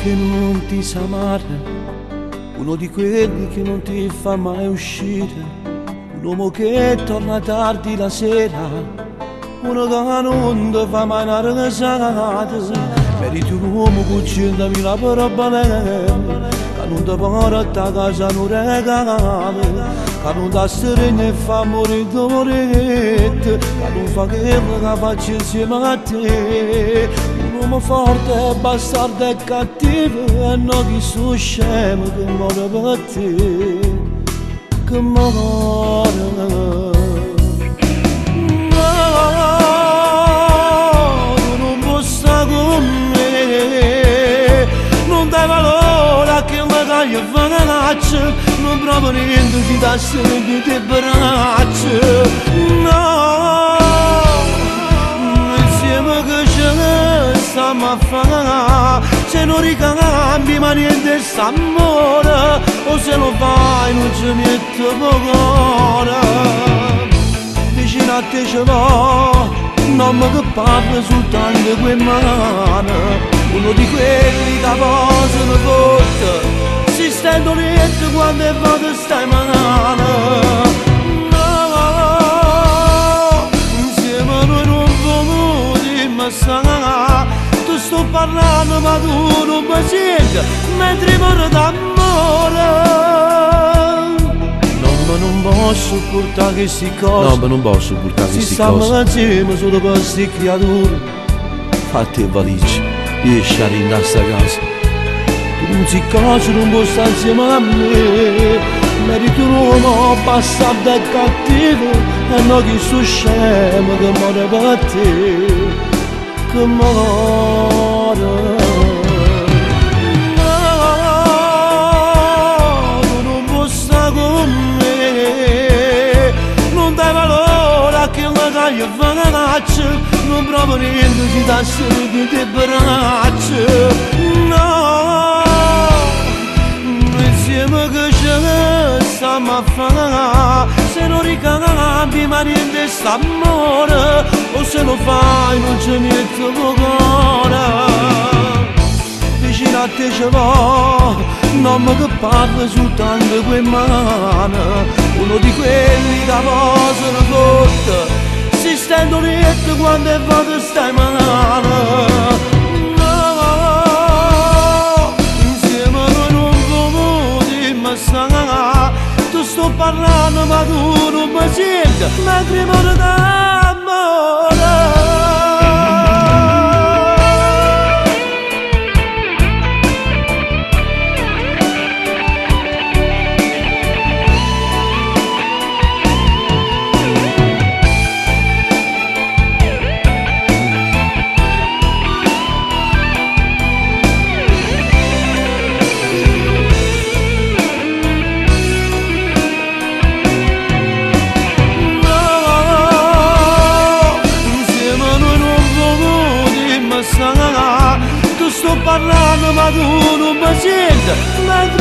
che non ti sa amare, uno di quelli che non ti fa mai uscire, un uomo che torna tardi la sera, uno che non ti fa mai una risata. Meriti un uomo che ci da la parabalena, che non ti porta a casa un regalo, che non ti serena e fa morire d'amorette, che non fa che la faccia insieme a te. Un uomo forte, bastardo e cattivo, e non chi sono scemo che muore per te, che muore. Io faccio, non provo niente, ci dà di te braccia. No, insieme che ce stiamo a fare, se non ricambi ma niente s'amore, o se lo fai non ci metto cuore. Vicino a te ce l'ho, non mi che parla soltanto quei mani, uno di quelli che posano forte, si stendo letto quando è vado stai male. No, insieme a noi non vogliamo dimmassare, tu sto parlando ma tu non mi senti, mentre muore d'amore. No, ma non posso portare queste cose, no, ma non posso portare queste si cose. stanno insieme solo per queste creature. Fatti valigie, riesci a rindare sta casa. Non si cosa non può stare insieme a me, merito un uomo bastardo e cattivo, e non chi sono scemo che muore per te, che muore. No, tu non puoi stare con me, non dai valore a quello che io faccio, non provo niente, ci dà di te braccia. No, insieme che ce stiamo a fare, se non ricambi ma niente s'amore, o se lo fai non ci metto cuore. Vicino a te ce l'ho, non mi che parla soltanto quei mani, uno di quelli che posano forte, si stendo letto quando è vado stai male. Tu sto parlando ma tu non mi senti, mentre muore d'amore. Tu sto parlando ma tu non mi senti, mentre